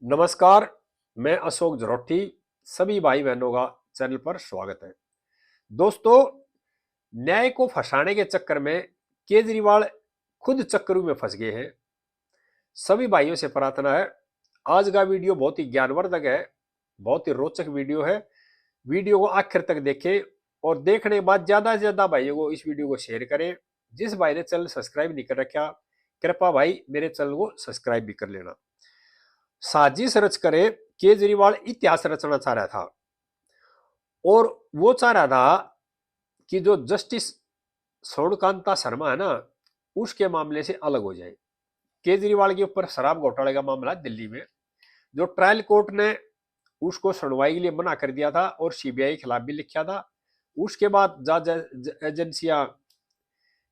नमस्कार। मैं अशोक जरोठी। सभी भाई बहनों का चैनल पर स्वागत है। दोस्तों, न्याय को फंसाने के चक्कर में केजरीवाल खुद चक्करों में फंस गए हैं। सभी भाइयों से प्रार्थना है, आज का वीडियो बहुत ही ज्ञानवर्धक है, बहुत ही रोचक वीडियो है। वीडियो को आखिर तक देखें और देखने के बाद ज्यादा से ज्यादा भाइयों को इस वीडियो को शेयर करें। जिस भाई ने चैनल सब्सक्राइब नहीं कर रखा, कृपया भाई मेरे चैनल को सब्सक्राइब भी कर लेना। साजिश रच करे केजरीवाल इतिहास रचना चाह रहा था और वो चाह रहा था कि जो जस्टिस स्वर्णकांता शर्मा है ना, उसके मामले से अलग हो जाए। केजरीवाल के ऊपर शराब घोटाले का मामला दिल्ली में, जो ट्रायल कोर्ट ने उसको सुनवाई के लिए मना कर दिया था और सीबीआई के खिलाफ भी लिखा था। उसके बाद जज एजेंसियां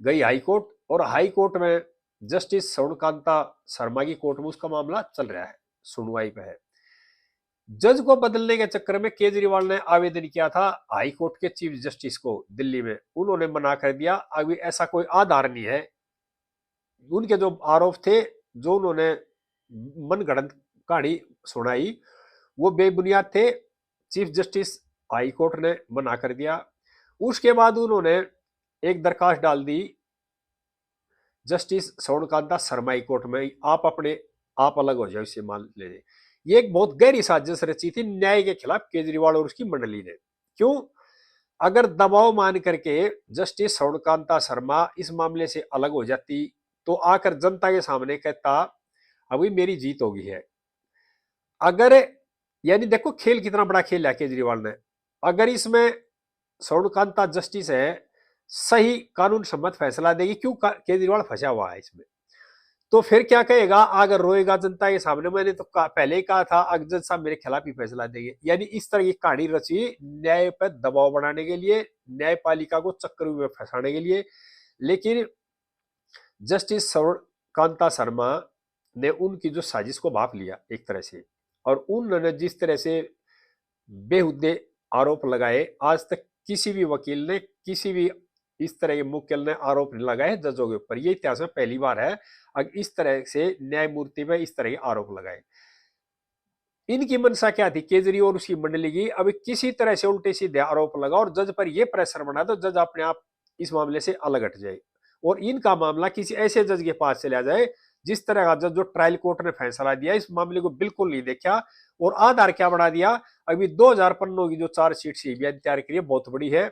गई हाई कोर्ट और हाई कोर्ट में जस्टिस स्वर्णकांता शर्मा की कोर्ट में उसका मामला चल रहा है, सुनवाई पे है। जज को बदलने के चक्कर में केजरीवाल ने आवेदन किया था हाई कोर्ट के चीफ जस्टिस को दिल्ली में, उन्होंने मना कर दिया। अभी ऐसा कोई आधार नहीं है, उनके जो आरोप थे, जो उन्होंने मनगढ़ंत कहानी सुनाई, वो बेबुनियाद थे। चीफ जस्टिस हाई कोर्ट ने मना कर दिया। उसके बाद उन्होंने एक दरखास्त डाल दी जस्टिस स्वर्णकांता शर्मा हाई कोर्ट में, आप अलग हो जाओ, इसे मान ले। ये एक बहुत गहरी साजिश रची थी न्याय के खिलाफ केजरीवाल और उसकी मंडली ने। क्यों? अगर दबाव मान करके जस्टिस स्वर्णकांता शर्मा इस मामले से अलग हो जाती तो आकर जनता के सामने कहता अभी मेरी जीत होगी है। अगर, यानी देखो खेल कितना बड़ा खेल है केजरीवाल ने। अगर इसमें स्वर्णकांता जस्टिस है, सही कानून सम्मत फैसला देगी, क्यों केजरीवाल फंसा हुआ है इसमें, तो फिर क्या कहेगा? अगर रोएगा जनता के सामने, मैंने तो पहले ही कहा था अगर जज साहब मेरे खिलाफ ही फैसला देंगे। यानी इस तरह की कहानी रची न्याय पर दबाव बनाने के लिए, न्यायपालिका को चक्कर में फंसाने के लिए। लेकिन जस्टिस कांता शर्मा ने उनकी जो साजिश को भाप लिया एक तरह से, और उन्होंने जिस तरह से बेहुदे आरोप लगाए, आज तक किसी भी वकील ने, किसी भी इस तरह के मुवक्किल ने आरोप नहीं लगाए जजों के ऊपर। ये इतिहास में पहली बार है अगर इस तरह से न्यायमूर्ति में इस तरह के आरोप लगाए। इनकी मंशा क्या थी केजरीवाल और उसकी मंडली की? अभी किसी तरह से उल्टे सीधे आरोप लगा और जज पर यह प्रेशर बना तो जज अपने आप इस मामले से अलग हट जाए और इनका मामला किसी ऐसे जज के पास चला जाए जिस तरह का जज जो ट्रायल कोर्ट ने फैसला दिया, इस मामले को बिल्कुल नहीं देखा और आधार क्या बना दिया। अभी 2000 पन्नों की जो चार्जशीट सीबीआई तैयार करी है, बहुत बड़ी है।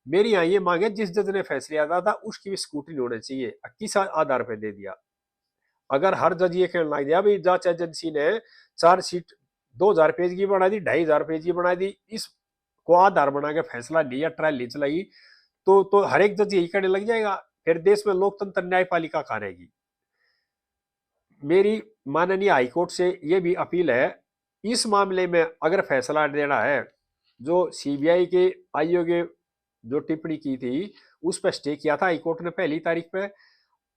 मेरी यहाँ ये मांग है, जिस जज ने फैसला दिया था उसकी भी स्कूटनी होनी चाहिए। किस आधार पर दे दिया? अगर हर जज ये कहने लग गया भाई जांच एजेंसी ने चार्जशीट 2000 पेज की बना दी, 2500 पेज की बना दी, इसको आधार बना के फैसला लिया, ट्रायल नहीं चलाई, तो हर एक जज यही करने लग जाएगा। फिर देश में लोकतंत्र न्यायपालिका कहाँ रहेगी? मेरी माननीय हाईकोर्ट से यह भी अपील है, इस मामले में अगर फैसला देना है, जो सीबीआई के आयोग जो टिप्पणी की थी उस पर स्टे किया था हाईकोर्ट ने पहली तारीख पे।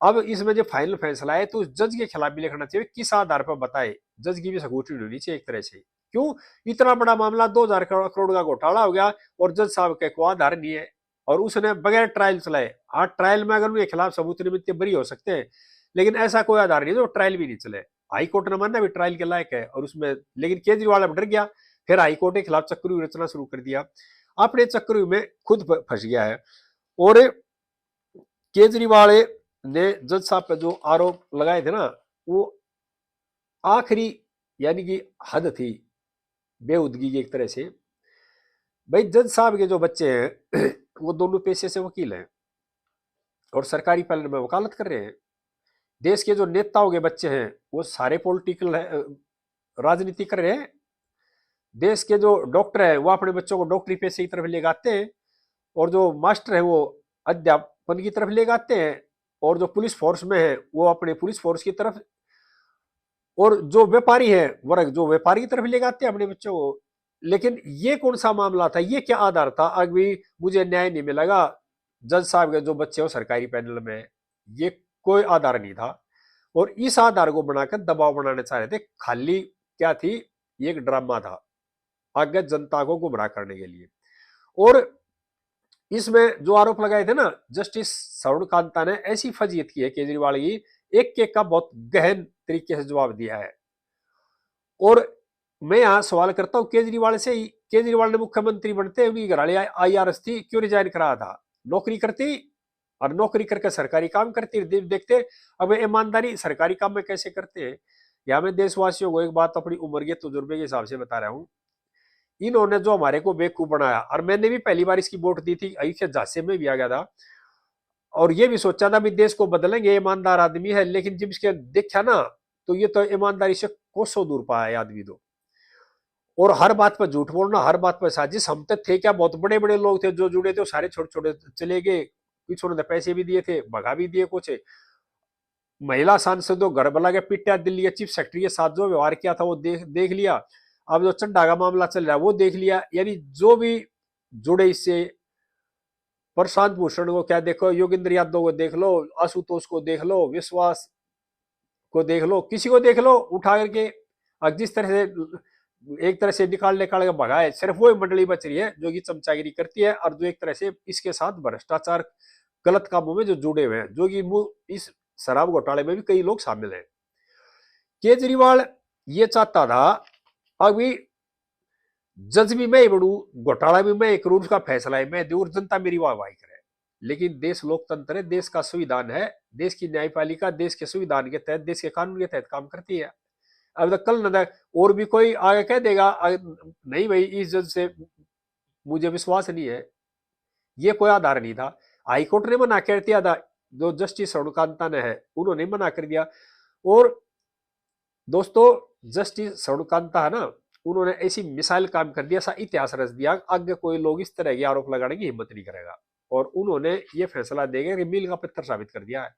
अब इसमें जो फाइनल फैसला है तो उस जज के खिलाफ भी लिखना चाहिए, किस आधार पर बताए। जज की भी सगुवटी होनी चाहिए एक तरह से। क्यों? इतना बड़ा मामला 2000 करोड़ का घोटाला हो गया और जज साहब के को आधार नहीं है और उसने बगैर ट्रायल चलाए। हाँ, ट्रायल में अगर उनके खिलाफ सबूत नहीं मिलते बरी हो सकते हैं, लेकिन ऐसा कोई आधार नहीं जो ट्रायल भी नहीं चले। हाई कोर्ट ने माना भी ट्रायल के लायक है और उसमें, लेकिन केजरीवाल अब डर गया, फिर हाई कोर्ट के खिलाफ चक्रव्यूह रचना शुरू कर दिया, अपने चक्रव्यूह में खुद फंस गया है। और केजरीवाल ने जज साहब पे जो आरोप लगाए थे ना, वो आखिरी यानी कि हद थी बेहुदगी की एक तरह से। भाई जज साहब के जो बच्चे हैं वो दोनों पेशे से वकील हैं और सरकारी पैनल में वकालत कर रहे हैं। देश के जो नेताओं के बच्चे हैं वो सारे पॉलिटिकल राजनीति कर रहे हैं। देश के जो डॉक्टर है वो अपने बच्चों को डॉक्टरी पेशे की तरफ ले जाते हैं और जो मास्टर है वो अध्यापन की तरफ ले जाते हैं और जो पुलिस फोर्स में है वो अपने पुलिस फोर्स की तरफ, और जो व्यापारी है वर्ग जो व्यापारी की तरफ ले जाते हैं अपने बच्चों को। लेकिन ये कौन सा मामला था? ये क्या आधार था? अभी मुझे न्याय नहीं मिलेगा, जज साहब के जो बच्चे हो सरकारी पैनल में, ये कोई आधार नहीं था और इस आधार को बनाकर दबाव बनाने चाह रहे थे। खाली क्या थी? ये एक ड्रामा था आगे जनता को गुमराह करने के लिए। और इसमें जो आरोप लगाए थे ना, जस्टिस स्वर्णकांता ने ऐसी फजीयत की है केजरीवाल की, एक एक का बहुत गहन तरीके से जवाब दिया है। और मैं यहाँ सवाल करता हूँ केजरीवाल से, केजरीवाल ने मुख्यमंत्री बनते उनकी घरवाली IRS थी, क्यों रिजाइन करा था? नौकरी करती और नौकरी करके सरकारी काम करती, देखते अब ईमानदारी सरकारी काम में कैसे करते हैं। या मैं देशवासियों को एक बात अपनी उम्र के तजुर्बे के हिसाब से बता रहा हूँ, इन्होंने जो हमारे को बेवकूफ बनाया, और मैंने भी पहली बार इसकी वोट दी थी, ऐसे झांसे में भी आ गया था, और ये भी सोचा था भी देश को बदलेंगे, ईमानदार आदमी है, लेकिन जब इसके देखा ना तो ये तो ईमानदारी से कोसों दूर पाया आदमी तो। और हर बात पर झूठ बोलना, हर बात पर साजिश। हम तक थे क्या, बहुत बड़े बड़े लोग थे जो जुड़े थे, सारे छोटे छोटे चले गए, कुछ उन्होंने पैसे भी दिए थे, भगा भी दिए कुछ। महिला सांसदों घर बला के पिटा, दिल्ली चीफ सेक्रेटरी के साथ जो व्यवहार किया था वो देख लिया। अब जो चंडा का मामला चल रहा है वो देख लिया। यानी जो भी जुड़े इससे, प्रशांत भूषण को क्या देखो, योगेंद्र यादव को देख लो, आशुतोष को देख लो, विश्वास को देख लो, किसी को देख लो उठा करके, जिस तरह से एक तरह से निकाल निकाल के भगाए, सिर्फ वो मंडली बच रही है जो कि चमचागिरी करती है, और जो एक तरह से इसके साथ भ्रष्टाचार गलत कामों में जो जुड़े हुए हैं, जो कि इस शराब घोटाले में भी कई लोग शामिल हैं। केजरीवाल ये चाहता था अभी जज भी मैं ही बनू, घोटाला भी मैं करूं, उसका फैसला है मैं दूं, जनता मेरी वाहवाही करे। लेकिन देश लोकतंत्र है, देश का संविधान है, देश की न्यायपालिका देश के संविधान के तहत, देश के कानून के तहत काम करती है। अब तक कल न और भी कोई आगे कह देगा नहीं भाई इस जज से मुझे विश्वास नहीं है, ये कोई आधार नहीं था। हाईकोर्ट ने मना कर दिया था, जो जस्टिस स्वर्णकांता ने है उन्होंने मना कर दिया। और दोस्तों जस्टिस स्वर्णकांता है ना, उन्होंने ऐसी मिसाइल काम कर दिया, ऐसा इतिहास रच दिया, आगे कोई लोग इस तरह के आरोप लगाने की हिम्मत नहीं करेगा। और उन्होंने ये फैसला देकर मील का पत्थर साबित कर दिया है।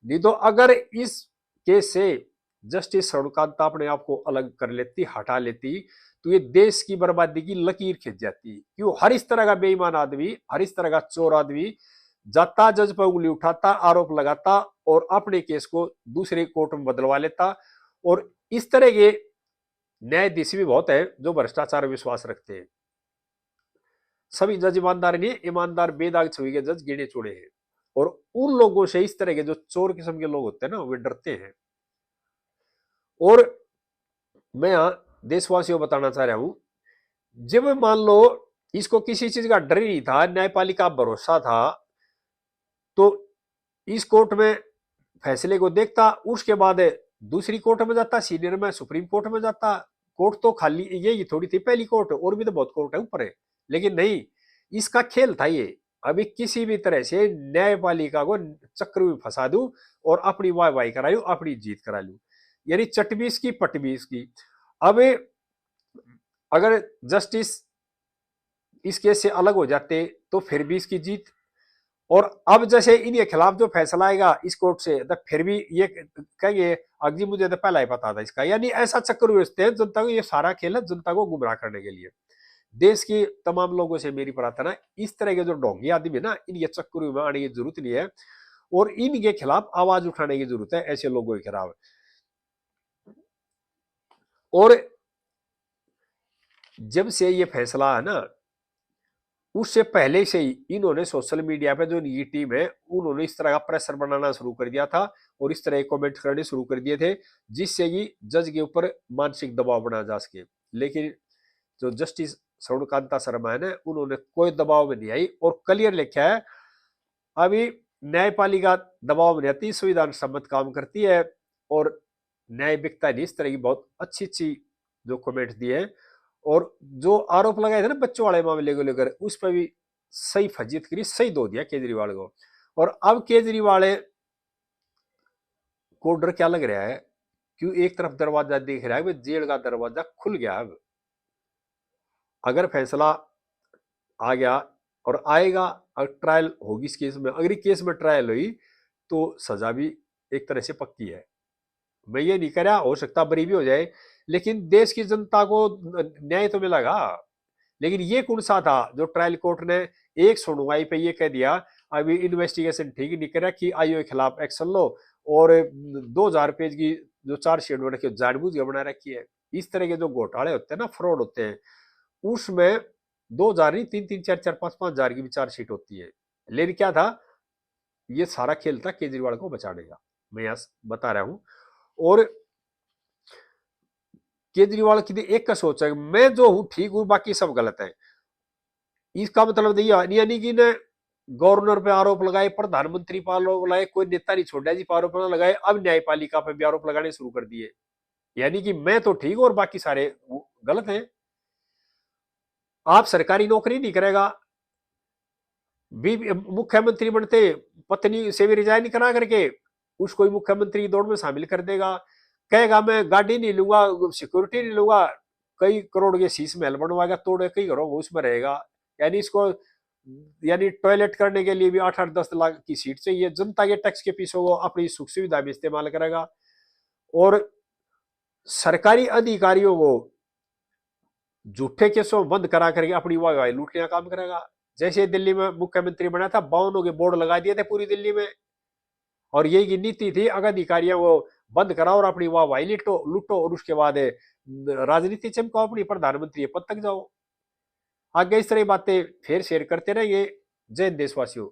नहीं तो अगर इस केस से जस्टिस स्वर्णकांता अपने आप को अलग कर लेती, हटा लेती, तो ये देश की बर्बादी की लकीर खिंच जाती। क्यों? हर इस तरह का बेईमान आदमी, हर इस तरह का चोर आदमी जाता, जज पर उंगली उठाता, आरोप लगाता और अपने केस को दूसरे कोर्ट में बदलवा लेता। और इस तरह के न्यायाधीश भी बहुत है जो भ्रष्टाचार में विश्वास रखते हैं। सभी जज ईमानदार नहीं, ईमानदार बेदाग छवि के जज गिने चुने हैं। और उन लोगों से इस तरह के जो चोर किस्म के लोग होते हैं ना, वे डरते हैं। और मैं यहां देशवासियों को बताना चाह रहा हूं, जब मान लो इसको किसी चीज का डर ही नहीं था, न्यायपालिका भरोसा था, तो इस कोर्ट में फैसले को देखता, उसके बाद दूसरी कोर्ट में जाता, सीनियर में सुप्रीम कोर्ट में जाता। कोर्ट तो खाली यही थोड़ी थी पहली कोर्ट, और भी तो बहुत कोर्ट है ऊपर है। लेकिन नहीं, इसका खेल था ये, अभी किसी भी तरह से न्यायपालिका को चक्र में फंसा दूं और अपनी वाहवाही करा लूं, अपनी जीत करा लूं। यानी चटबीस की पटबीस की। अब अगर जस्टिस इस केस से अलग हो जाते तो फिर भी इसकी जीत। और अब जैसे इनके खिलाफ जो फैसला आएगा इस कोर्ट से, तो फिर भी ये कहेंगे अजी मुझे तो पहला ही पता था इसका। यानी ऐसा चक्कर व्यवस्था है जनता को, ये सारा खेल है जनता को गुमराह करने के लिए। देश की तमाम लोगों से मेरी प्रार्थना है, इस तरह के जो ढोंगी आदमी है ना, इनके चक्कर में आने की जरूरत नहीं है, और इनके खिलाफ आवाज उठाने की जरूरत है, ऐसे लोगों के खिलाफ। और जब से ये फैसला है ना, उससे पहले से ही इन्होंने सोशल मीडिया पे जो ये टीम है, उन्होंने इस तरह का प्रेशर बनाना शुरू कर दिया था, और इस तरह कमेंट करने शुरू कर दिए थे, जिससे कि जज के ऊपर मानसिक दबाव बनाया जा सके। लेकिन जो जस्टिस स्वर्णकांता शर्मा है ना, उन्होंने कोई दबाव में नहीं आई, और क्लियर लिखा है अभी न्यायपालिका दबाव में नहीं आती, संविधान सम्मत काम करती है, और न्याय बिकता नहीं। इस तरह की बहुत अच्छी अच्छी जो कमेंट दिए हैं। और जो आरोप लगाए थे ना बच्चों वाले मामले को लेकर, उस पर भी सही फजीयत करी, सही दो दिया केजरीवाल को। और अब केजरीवाल को डर क्या लग रहा है, क्यों एक तरफ दरवाजा देख रहा है, जेल का दरवाजा खुल गया। अब अगर फैसला आ गया और आएगा, अगर ट्रायल होगी इस केस में, अगर इस केस में ट्रायल हुई तो सजा भी एक तरह से पक्की है। मैं ये नहीं कह रहा, हो सकता बरी भी हो जाए, लेकिन देश की जनता को न्याय तो मिलेगा। लेकिन ये कौन सा था जो ट्रायल कोर्ट ने एक सुनवाई पे ये कह दिया अभी इन्वेस्टिगेशन ठीक नहीं करा कि आईओ के खिलाफ एक्शन लो, और 2000 पेज की जो चार्जशीट बना रखी है जानबूझ के बना रखी है। इस तरह के जो घोटाले होते हैं ना, फ्रॉड होते हैं, उसमें 2000 नहीं, 3-3, 4-4, 5-5 हजार की भी चार्जशीट होती है। लेकिन क्या था, ये सारा खेल था केजरीवाल को बचाने का, मैं यहां बता रहा हूं। और केजरीवाल की एक का सोच है मैं जो हूं ठीक हूं बाकी सब गलत है। इसका मतलब नहीं यानी कि ने गवर्नर पे आरोप लगाए, प्रधानमंत्री पर आरोप लगाए, कोई नेता नहीं छोड़ा जी पर आरोप लगाए, अब न्यायपालिका पे भी आरोप लगाने शुरू कर दिए। यानी कि मैं तो ठीक हूं और बाकी सारे गलत हैं। आप सरकारी नौकरी नहीं करेगा, मुख्यमंत्री बनते पत्नी से भी रिजाइन करा करके उसको ही मुख्यमंत्री की दौड़ में शामिल कर देगा। कहेगा मैं गाड़ी नहीं लूंगा, सिक्योरिटी नहीं लूंगा, कई करोड़ के शीश महल बनवाएगा, तोड़े कई घरों उसमें रहेगा। यानी इसको यानी टॉयलेट करने के लिए भी 8-8-10 लाख की सीट चाहिए। जनता के टैक्स के पीछे वो अपनी सुख सुविधा में इस्तेमाल करेगा और सरकारी अधिकारियों को झूठे केसों बंद करा करके अपनी वाहवाही लूटने का काम करेगा। जैसे दिल्ली में मुख्यमंत्री बना था, 52 के बोर्ड लगा दिए थे पूरी दिल्ली में, और यही की नीति थी अगर अधिकारियों को बंद कराओ और अपनी वाहवाही लूटो लूटो और उसके बाद राजनीति चमकाओ, अपनी प्रधानमंत्री पद तक जाओ। आगे इस तरह की बातें फिर शेयर करते रहेंगे। जय हिंद देशवासियों।